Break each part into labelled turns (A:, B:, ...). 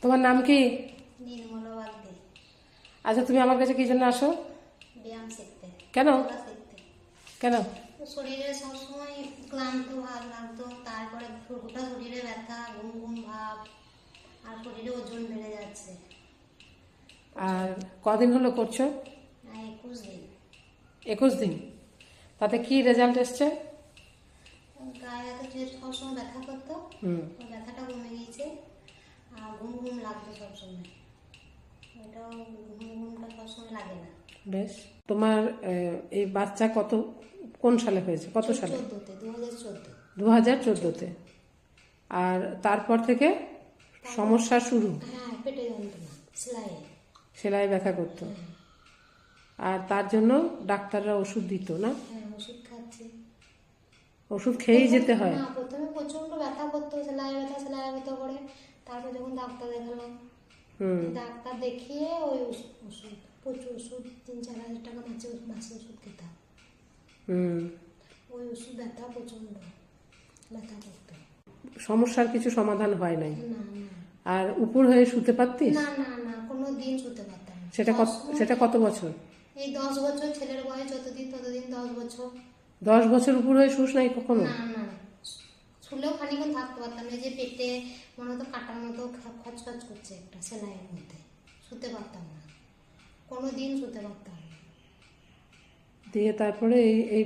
A: তোমার নাম কি?
B: নির্মলা বাগদি।
A: আচ্ছা, তুমি আমার কাছে কি জন্য আসো?
B: ব্যায়াম শিখতে।
A: কেন?
B: যোগা শিখতে।
A: কেন?
B: শরীরে সবসময় ক্লান্ত ভাব লাগতো, তারপরে গোটা শরীরে ব্যথা, ঘুম ঘুম ভাব, আর শরীরে ওজন বেড়ে যাচ্ছে।
A: আর কদিন হলো করছো?
B: 21 দিন।
A: 21 দিন। তাতে কি রেজাল্ট এসছে?
B: গায়ে হাতে যে সবসময় ব্যথা করতো, ওই ব্যথাটা কমে গিয়েছে। আর ঘুম ঘুম লাগতো সবসময়, ওটাও ঘুমটা সবসময় লাগে না।
A: বেশ। তোমার এই বাচ্চা কোন সালে হয়েছে? কত সালে?
B: 2014।
A: 2014-তে। আর তারপর থেকে সমস্যা শুরু?
B: হ্যাঁ, পেটে যন্ত্রণা,
A: সেলাই ব্যথা করতো। আর তার জন্য ডাক্তাররা ওষুধ দিত না?
B: হ্যাঁ, ওষুধ খাচ্ছি।
A: ওষুধ খেয়েই যেতে হয়?
B: না, প্রথমে প্রচন্ড ব্যথা করতো, সেলাই ব্যথা করে। তারপর যখন ডাক্তার দেখালাম, ডাক্তার দেখিয়ে ওই ওষুধ, প্রচুর ওষুধ, 3-4 হাজার টাকা মাসে ওষুধ খেতাম। ওই ওষুধ ব্যথা প্রচন্ড ব্যথা করতো।
A: সমস্যার কিছু সমাধান হয় নাই?
B: না না।
A: আর উপর হয়ে শুতে পারতিস?
B: না না না, কোনো দিন শুতে পারতাম না।
A: সেটা কত বছর?
B: এই 10 বছর, ছেলের বয়স যতদিন ততদিন 10 বছর।
A: 10 বছর উপর হয়ে শুস নাই কখনো?
B: না না, শুলেও খানিক্ষণ থাকতে পারতাম না, যে পেটে মনে হতো কাটার মতো খচখচ করছে একটা সেলাইয়ের মধ্যে, শুতে পারতাম না, কোনো দিন শুতে পারতাম না।
A: দিয়ে তারপরে এই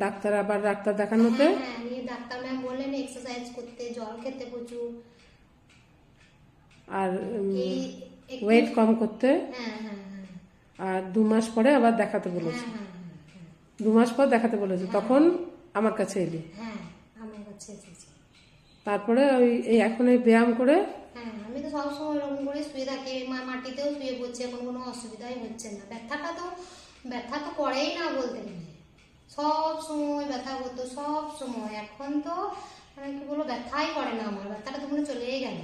A: ডাক্তার দেখানোতে?
B: হ্যাঁ, নিয়ে ডাক্তার ম্যাম বললেন এক্সারসাইজ করতে, জল খেতে প্রচুর,
A: আর
B: ওয়েট
A: কম করতে।
B: হ্যাঁ হ্যাঁ হ্যাঁ।
A: আর 2 মাস পরে আবার দেখাতে বলেছে?
B: হ্যাঁ হ্যাঁ হ্যাঁ।
A: 2 মাস পর দেখাতে বলেছে, তখন আমার কাছে এলি?
B: হ্যাঁ, আমার কাছে এসেছি।
A: তারপরে এখন এই ব্যায়াম করে?
B: হ্যাঁ, আমি তো সবসময় এরকম করে শুয়ে থাকি, মাটিতেও শুয়ে পড়ছে, কোনো অসুবিধাই হচ্ছে না। ব্যথা তো করেই না বলতে গেলে, সব সময় ব্যথা করতো, সব সময়। এখন তো মানে কি বলবো, ব্যথাই করে না আমার, ব্যথাটা তো মনে চলেই গেল।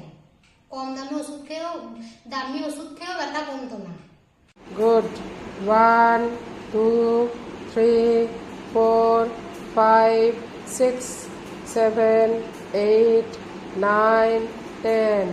B: কম দামি ওষুধ খেয়েও ব্যথা কমতো না।
A: গুড। 1 2 3 4 5 6 7 8 9 10